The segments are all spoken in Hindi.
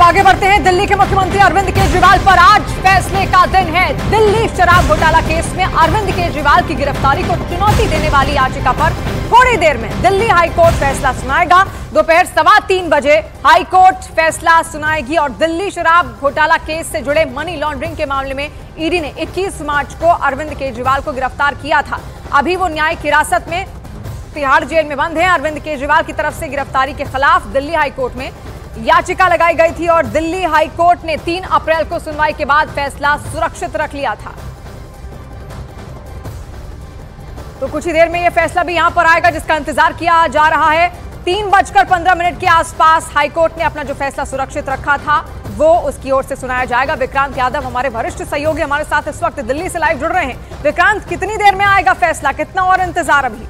आगे बढ़ते हैं। दिल्ली के मुख्यमंत्री अरविंद केजरीवाल पर आज फैसले का दिन है। दिल्ली शराब घोटाला केस में अरविंद केजरीवाल की गिरफ्तारी को चुनौती देने वाली याचिका पर थोड़ी देर में दिल्ली हाईकोर्ट फैसला सुनाएगा। दोपहर 3:15 बजे हाईकोर्ट फैसला सुनाएगी और दिल्ली शराब घोटाला केस से जुड़े मनी लॉन्ड्रिंग के मामले में ईडी ने 21 मार्च को अरविंद केजरीवाल को गिरफ्तार किया था। अभी वो न्यायिक हिरासत में तिहाड़ जेल में बंद हैं। अरविंद केजरीवाल की तरफ से गिरफ्तारी के खिलाफ दिल्ली हाईकोर्ट में याचिका लगाई गई थी और दिल्ली हाईकोर्ट ने 3 अप्रैल को सुनवाई के बाद फैसला सुरक्षित रख लिया था। तो कुछ ही देर में यह फैसला भी यहां पर आएगा जिसका इंतजार किया जा रहा है। 3:15 के आसपास हाईकोर्ट ने अपना जो फैसला सुरक्षित रखा था वो उसकी ओर से सुनाया जाएगा। विक्रांत यादव हमारे वरिष्ठ सहयोगी हमारे साथ इस वक्त दिल्ली से लाइव जुड़ रहे हैं। विक्रांत, कितनी देर में आएगा फैसला, कितना और इंतजार अभी?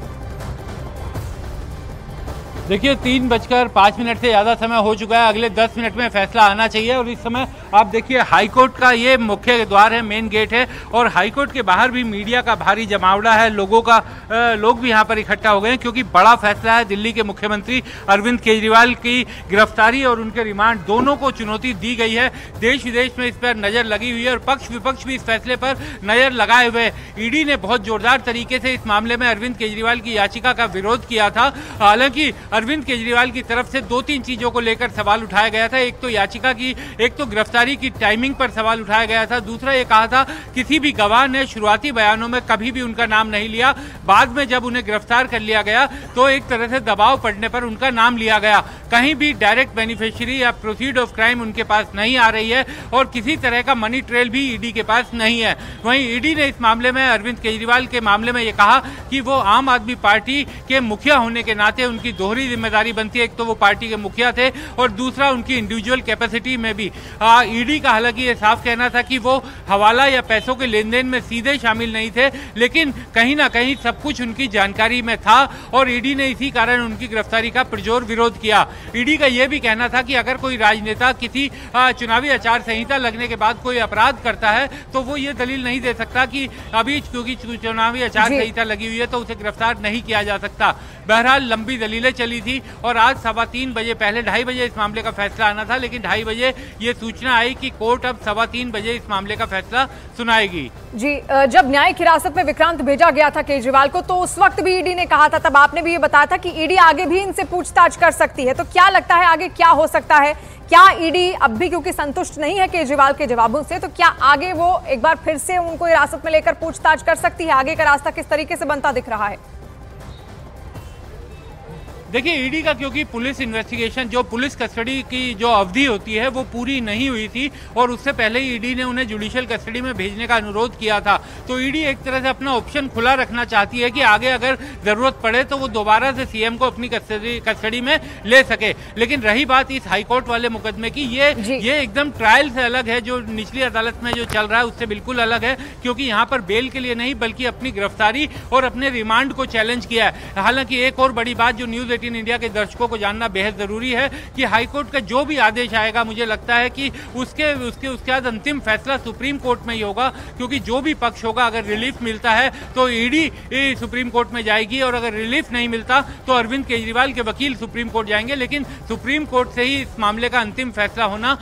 देखिए 3:05 से ज़्यादा समय हो चुका है। अगले 10 मिनट में फैसला आना चाहिए और इस समय आप देखिए हाईकोर्ट का ये मुख्य द्वार है, मेन गेट है और हाईकोर्ट के बाहर भी मीडिया का भारी जमावड़ा है। लोग भी यहाँ पर इकट्ठा हो गए हैं क्योंकि बड़ा फैसला है। दिल्ली के मुख्यमंत्री अरविंद केजरीवाल की गिरफ्तारी और उनके रिमांड दोनों को चुनौती दी गई है। देश विदेश में इस पर नज़र लगी हुई है और पक्ष विपक्ष भी इस फैसले पर नज़र लगाए हुए। ईडी ने बहुत जोरदार तरीके से इस मामले में अरविंद केजरीवाल की याचिका का विरोध किया था। हालांकि अरविंद केजरीवाल की तरफ से 2-3 चीजों को लेकर सवाल उठाया गया था। एक तो याचिका की, एक तो गिरफ्तारी की टाइमिंग पर सवाल उठाया गया था। दूसरा ये कहा था किसी भी गवाह ने शुरुआती बयानों में कभी भी उनका नाम नहीं लिया। बाद में जब उन्हें गिरफ्तार कर लिया गया तो एक तरह से दबाव पड़ने पर उनका नाम लिया गया। कहीं भी डायरेक्ट बेनिफिशियरी या प्रोसीड ऑफ क्राइम उनके पास नहीं आ रही है और किसी तरह का मनी ट्रेल भी ईडी के पास नहीं है। वहीं ईडी ने इस मामले में अरविंद केजरीवाल के मामले में ये कहा कि वो आम आदमी पार्टी के मुखिया होने के नाते उनकी दोहरी जिम्मेदारी बनती है। एक तो वो पार्टी के मुखिया थे और दूसरा उनकी इंडिविजुअल कैपेसिटी में भी। ईडी का हालांकि ये साफ कहना था कि वो हवाला या पैसों के लेन देन में सीधे शामिल नहीं थे, लेकिन कहीं ना कहीं सब कुछ उनकी जानकारी में था और ईडी ने इसी कारण उनकी गिरफ्तारी का पुरजोर विरोध किया। ईडी का यह भी कहना था कि अगर कोई राजनेता किसी चुनावी आचार संहिता लगने के बाद कोई अपराध करता है तो वो ये दलील नहीं दे सकता कि अभी क्योंकि चुनावी आचार संहिता लगी हुई है तो उसे गिरफ्तार नहीं किया जा सकता। बहरहाल लंबी दलीलें चली थी और आज 3:15 बजे, पहले 2:30 बजे इस मामले का फैसला आना था, लेकिन 2:30 बजे ये सूचना आई कि कोर्ट अब 3:15 बजे इस मामले का फैसला सुनाएगी। जी, जब न्यायिक हिरासत में विक्रांत भेजा गया था केजरीवाल को तो उस वक्त भी ईडी ने कहा था, तब आपने भी ये बताया था कि ईडी आगे भी इनसे पूछताछ कर सकती है। तो क्या लगता है आगे क्या हो सकता है? क्या ईडी अब भी क्योंकि संतुष्ट नहीं है केजरीवाल के जवाबों से, तो क्या आगे वो एक बार फिर से उनको हिरासत में लेकर पूछताछ कर सकती है? आगे का रास्ता किस तरीके से बनता दिख रहा है? देखिए ईडी का क्योंकि पुलिस इन्वेस्टिगेशन, जो पुलिस कस्टडी की जो अवधि होती है वो पूरी नहीं हुई थी और उससे पहले ही ईडी ने उन्हें जुडिशियल कस्टडी में भेजने का अनुरोध किया था। तो ईडी एक तरह से अपना ऑप्शन खुला रखना चाहती है कि आगे अगर जरूरत पड़े तो वो दोबारा से सीएम को अपनी कस्टडी में ले सके। लेकिन रही बात इस हाईकोर्ट वाले मुकदमे की, ये एकदम ट्रायल से अलग है। जो निचली अदालत में जो चल रहा है उससे बिल्कुल अलग है क्योंकि यहाँ पर बेल के लिए नहीं बल्कि अपनी गिरफ्तारी और अपने रिमांड को चैलेंज किया है। हालांकि एक और बड़ी बात जो न्यूज 18 इंडिया के दर्शकों को जानना बेहद जरूरी है कि हाईकोर्ट का जो भी आदेश आएगा मुझे लगता है कि उसके बाद अंतिम फैसला सुप्रीम कोर्ट में ही होगा क्योंकि जो भी पक्ष होगा, अगर रिलीफ मिलता है तो ईडी सुप्रीम कोर्ट में जाएगी और अगर रिलीफ नहीं मिलता तो अरविंद केजरीवाल के वकील सुप्रीम कोर्ट जाएंगे। लेकिन सुप्रीम कोर्ट से ही इस मामले का अंतिम फैसला होना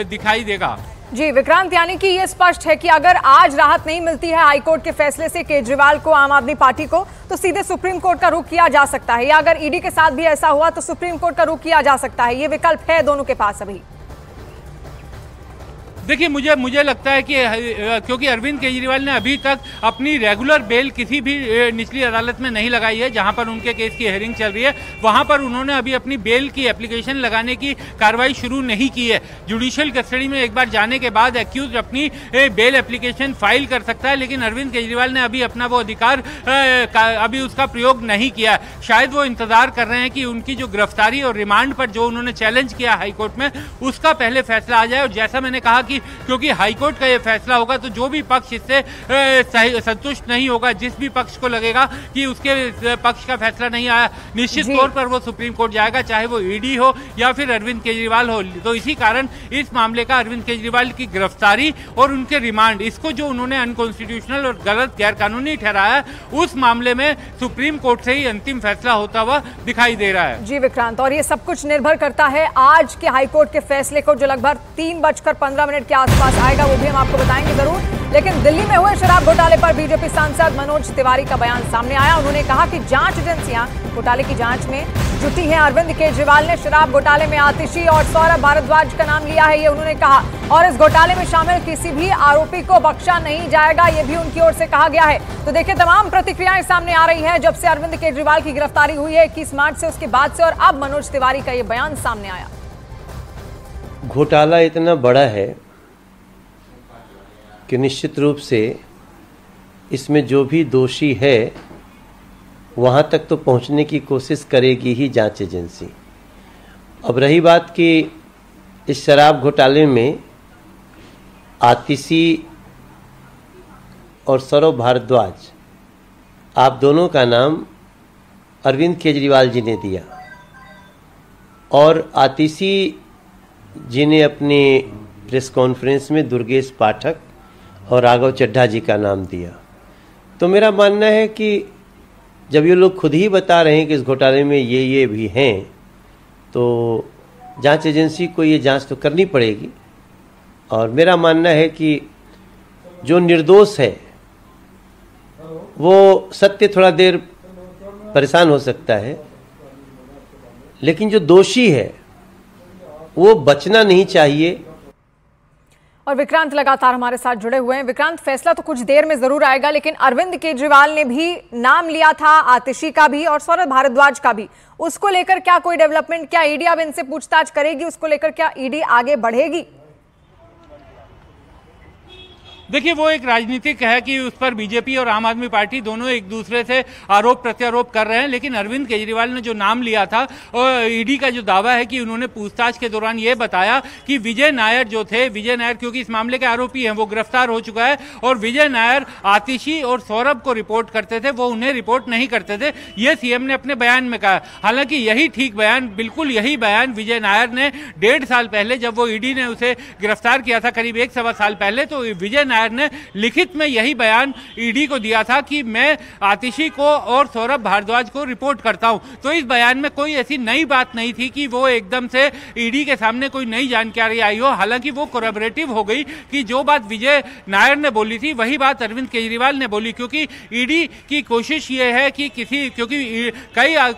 दिखाई देगा। जी विक्रांत, यानी कि ये स्पष्ट है कि अगर आज राहत नहीं मिलती है हाईकोर्ट के फैसले से केजरीवाल को, आम आदमी पार्टी को, तो सीधे सुप्रीम कोर्ट का रुख किया जा सकता है, या अगर ईडी के साथ भी ऐसा हुआ तो सुप्रीम कोर्ट का रुख किया जा सकता है। ये विकल्प है दोनों के पास अभी। देखिए मुझे लगता है कि क्योंकि अरविंद केजरीवाल ने अभी तक अपनी रेगुलर बेल किसी भी निचली अदालत में नहीं लगाई है जहां पर उनके केस की हेयरिंग चल रही है, वहां पर उन्होंने अभी अपनी बेल की एप्लीकेशन लगाने की कार्रवाई शुरू नहीं की है। जुडिशियल कस्टडी में एक बार जाने के बाद एक्यूज अपनी बेल एप्लीकेशन फाइल कर सकता है, लेकिन अरविंद केजरीवाल ने अभी अपना वो अधिकार अभी उसका प्रयोग नहीं किया। शायद वो इंतजार कर रहे हैं कि उनकी जो गिरफ्तारी और रिमांड पर जो उन्होंने चैलेंज किया हाईकोर्ट में उसका पहले फैसला आ जाए। और जैसा मैंने कहा कि जाएगी, क्योंकि हाईकोर्ट का ये फैसला होगा तो जो भी पक्ष इससे संतुष्ट नहीं होगा, जिस भी पक्ष को लगेगा कि उसके पक्ष का फैसला नहीं आया, निश्चित तौर पर वो सुप्रीम कोर्ट जाएगा, चाहे वो ईडी हो या फिर अरविंद केजरीवाल हो। तो इसी कारण इस मामले का अरविंद केजरीवाल की गिरफ्तारी और उनके रिमांड, इसको जो उन्होंने अनकॉन्स्टिट्यूशनल और गलत गैरकानूनी ठहराया, उस मामले में सुप्रीम कोर्ट से ही अंतिम फैसला होता हुआ दिखाई दे रहा है। जी विक्रांत, और ये सब कुछ निर्भर करता है आज के हाईकोर्ट के फैसले को, जो लगभग 3:15 के आसपास आएगा, वो भी हम आपको बताएंगे जरूर। लेकिन दिल्ली में हुए शराब घोटाले पर बीजेपी सांसद मनोज तिवारी का बयान सामने आया। उन्होंने कहा कि जांच एजेंसियां घोटाले की जांच में जुटी हैं। अरविंद केजरीवाल ने शराब घोटाले में आतिशी और सौरभ भारद्वाज का नाम लिया है, ये उन्होंने कहा, और इस घोटाले में शामिल किसी भी आरोपी को बख्शा नहीं जाएगा, ये भी उनकी ओर से कहा गया है। तो देखिए, तमाम प्रतिक्रियाएं सामने आ रही हैं जब से अरविंद केजरीवाल की गिरफ्तारी हुई है 21 मार्च से, उसके बाद से, और अब मनोज तिवारी का ये बयान सामने आया। घोटाला इतना बड़ा है कि निश्चित रूप से इसमें जो भी दोषी है वहाँ तक तो पहुँचने की कोशिश करेगी ही जांच एजेंसी। अब रही बात कि इस शराब घोटाले में आतिशी और सौरभ भारद्वाज, आप दोनों का नाम अरविंद केजरीवाल जी ने दिया, और आतिशी जी ने अपनी प्रेस कॉन्फ्रेंस में दुर्गेश पाठक और राघव चड्ढा जी का नाम दिया। तो मेरा मानना है कि जब ये लोग खुद ही बता रहे हैं कि इस घोटाले में ये भी हैं, तो जांच एजेंसी को ये जांच तो करनी पड़ेगी। और मेरा मानना है कि जो निर्दोष है वो सत्य थोड़ा देर परेशान हो सकता है, लेकिन जो दोषी है वो बचना नहीं चाहिए। और विक्रांत लगातार हमारे साथ जुड़े हुए हैं। विक्रांत, फैसला तो कुछ देर में जरूर आएगा, लेकिन अरविंद केजरीवाल ने भी नाम लिया था, आतिशी का भी और सौरभ भारद्वाज का भी, उसको लेकर क्या कोई डेवलपमेंट, क्या ईडी अब इनसे पूछताछ करेगी, उसको लेकर क्या ईडी आगे बढ़ेगी? देखिए, वो एक राजनीतिक है कि उस पर बीजेपी और आम आदमी पार्टी दोनों एक दूसरे से आरोप प्रत्यारोप कर रहे हैं, लेकिन अरविंद केजरीवाल ने जो नाम लिया था, और ईडी का जो दावा है कि उन्होंने पूछताछ के दौरान ये बताया कि विजय नायर जो थे, विजय नायर क्योंकि इस मामले के आरोपी हैं, वो गिरफ्तार हो चुका है, और विजय नायर आतिशी और सौरभ को रिपोर्ट करते थे, वो उन्हें रिपोर्ट नहीं करते थे, ये सीएम ने अपने बयान में कहा। हालांकि यही ठीक बयान, बिल्कुल यही बयान विजय नायर ने 1.5 साल पहले, जब वो ईडी ने उसे गिरफ्तार किया था, करीब 1-1.25 साल पहले, तो विजय नायर ने लिखित में यही बयान ईडी को दिया था कि मैं आतिशी को और सौरभ भारद्वाज को रिपोर्ट करता हूं। तो इस बयान में कोई ऐसी नई बात नहीं थी कि वो एकदम से ईडी के सामने कोई नई जानकारी आई हो। हालांकि वो कोरैबोरेटिव हो गई कि जो बात विजय नायर ने बोली थी वही बात अरविंद केजरीवाल ने बोली, क्योंकि ईडी की कोशिश ये है कि क्योंकि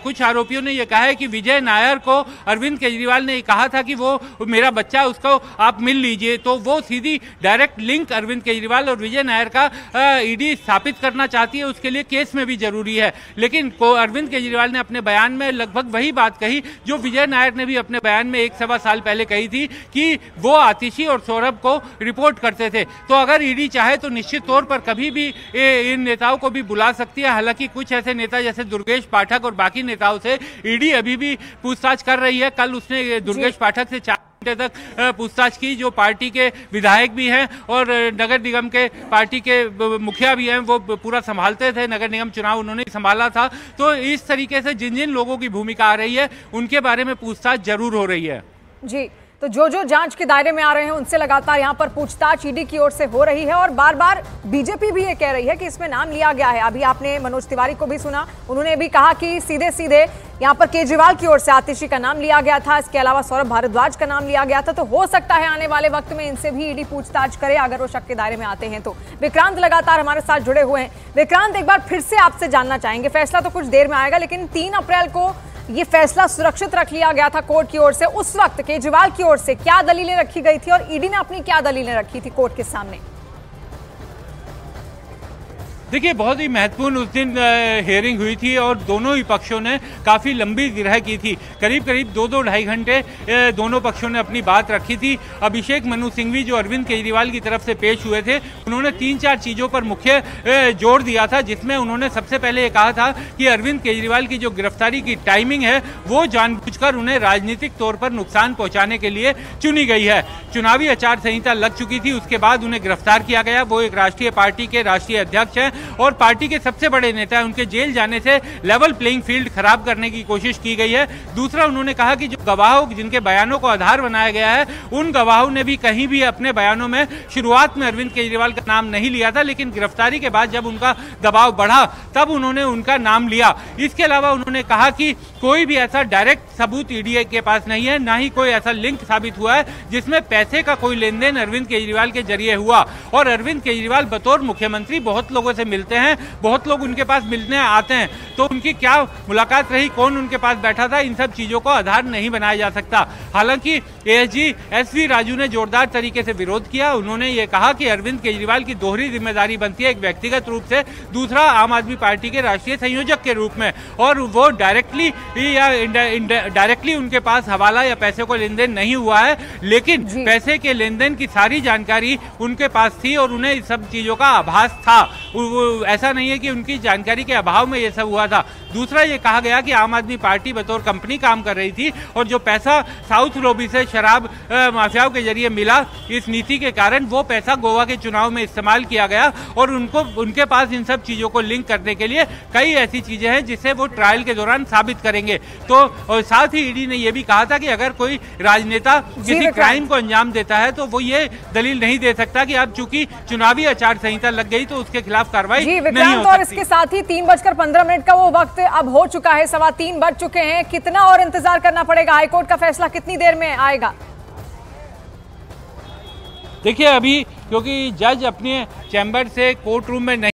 कुछ आरोपियों ने यह कहा है कि विजय नायर को अरविंद केजरीवाल ने कहा था कि वो मेरा बच्चा, उसको आप मिल लीजिए, तो वो सीधी डायरेक्ट लिंक अरविंद केजरीवाल और विजय नायर का ईडी स्थापित करना चाहती है, उसके लिए केस में भी जरूरी है। लेकिन अरविंद केजरीवाल ने अपने बयान में लगभग वही बात कही जो विजय नायर ने भी अपने बयान में 1-1.25 साल पहले कही थी कि वो आतिशी और सौरभ को रिपोर्ट करते थे। तो अगर ईडी चाहे तो निश्चित तौर पर कभी भी इन नेताओं को भी बुला सकती है। हालांकि कुछ ऐसे नेता जैसे दुर्गेश पाठक और बाकी नेताओं से ईडी अभी भी पूछताछ कर रही है। कल उसने दुर्गेश पाठक से 4 घंटे तक पूछताछ की, जो पार्टी के विधायक भी हैं और नगर निगम के पार्टी के मुखिया भी हैं, वो पूरा संभालते थे, नगर निगम चुनाव उन्होंने संभाला था। तो इस तरीके से जिन जिन लोगों की भूमिका आ रही है उनके बारे में पूछताछ जरूर हो रही है। जी, तो जो जांच के दायरे में आ रहे हैं उनसे लगातार यहाँ पर पूछताछ ईडी की ओर से हो रही है, और बार बार बीजेपी भी ये कह रही है कि इसमें नाम लिया गया है। अभी आपने मनोज तिवारी को भी सुना, उन्होंने भी कहा कि सीधे सीधे यहाँ पर केजरीवाल की ओर से आतिशी का नाम लिया गया था, इसके अलावा सौरभ भारद्वाज का नाम लिया गया था। तो हो सकता है आने वाले वक्त में इनसे भी ईडी पूछताछ करे अगर वो शक के दायरे में आते हैं तो। विक्रांत लगातार हमारे साथ जुड़े हुए हैं। विक्रांत, एक बार फिर से आपसे जानना चाहेंगे, फैसला तो कुछ देर में आएगा, लेकिन 3 अप्रैल को ये फैसला सुरक्षित रख लिया गया था कोर्ट की ओर से। उस वक्त केजरीवाल की ओर से क्या दलीलें रखी गई थी और ईडी ने अपनी क्या दलीलें रखी थी कोर्ट के सामने? देखिए, बहुत ही महत्वपूर्ण उस दिन हियरिंग हुई थी और दोनों ही पक्षों ने काफ़ी लंबी गिरह की थी। करीब करीब 2-2 घंटे दोनों पक्षों ने अपनी बात रखी थी। अभिषेक मनु सिंघवी जो अरविंद केजरीवाल की तरफ से पेश हुए थे, उन्होंने 3-4 चीज़ों पर मुख्य जोर दिया था, जिसमें उन्होंने सबसे पहले ये कहा था कि अरविंद केजरीवाल की जो गिरफ्तारी की टाइमिंग है वो जानबूझकर उन्हें राजनीतिक तौर पर नुकसान पहुँचाने के लिए चुनी गई है। चुनावी आचार संहिता लग चुकी थी, उसके बाद उन्हें गिरफ्तार किया गया। वो एक राष्ट्रीय पार्टी के राष्ट्रीय अध्यक्ष हैं और पार्टी के सबसे बड़े नेता हैं। उनके जेल जाने से लेवल प्लेइंग फील्ड खराब करने की कोशिश की गई है। दूसरा, उन्होंने कहा कि जो गवाहों जिनके बयानों को आधार बनाया गया है, उन गवाहों ने भी कहीं भी अपने बयानों में शुरुआत में अरविंद केजरीवाल का नाम नहीं लिया था, लेकिन गिरफ्तारी के बाद जब उनका दबाव बढ़ा तब उन्होंने उनका नाम लिया। इसके अलावा उन्होंने कहा कि कोई भी ऐसा डायरेक्ट सबूत ईडी के पास नहीं है, ना ही कोई ऐसा लिंक साबित हुआ है जिसमें पैसे का कोई लेन देन अरविंद केजरीवाल के जरिए हुआ। और अरविंद केजरीवाल बतौर मुख्यमंत्री बहुत लोगों से मिलते हैं, बहुत लोग उनके पास मिलने आते हैं, तो उनकी क्या मुलाकात रही, कौन उनके पास बैठा था, इन सब चीजों को आधार नहीं बनाया जा सकता। हालांकि एएसजी एसवी राजू ने जोरदार तरीके से विरोध किया। उन्होंने ये कहा कि अरविंद केजरीवाल की दोहरी जिम्मेदारी बनती है, एक व्यक्तिगत रूप से, दूसरा आम आदमी पार्टी के राष्ट्रीय संयोजक के रूप में, और वो डायरेक्टली या डायरेक्टली उनके पास हवाला या पैसे को लेन देन नहीं हुआ है, लेकिन पैसे के लेन देन की सारी जानकारी उनके पास थी और उन्हें इस सब चीजों का आभास था। ऐसा नहीं है कि उनकी जानकारी के अभाव में ये सब हुआ था। दूसरा, ये कहा गया कि आम आदमी पार्टी बतौर कंपनी काम कर रही थी और जो पैसा साउथ लॉबी से शराब माफियाओं के जरिए मिला, इस नीति के कारण वो पैसा गोवा के चुनाव में इस्तेमाल किया गया और उनके पास इन सब चीजों को लिंक करने के लिए कई ऐसी चीजें हैं जिसे वो ट्रायल के दौरान साबित करेंगे। तो और साथ ही ईडी ने यह भी कहा था कि अगर कोई राजनेता किसी क्राइम को अंजाम देता है तो वो ये दलील नहीं दे सकता कि अब चूंकि चुनावी आचार संहिता लग गई तो उसके खिलाफ कार्रवाई नहीं हो सकती। और इसके साथ ही 3:15 का वो वक्त अब हो चुका है, 3:15 बज चुके हैं। कितना और इंतजार करना पड़ेगा? हाईकोर्ट का फैसला कितनी देर में आएगा? देखिए, अभी क्योंकि जज अपने चैम्बर से कोर्ट रूम में नहीं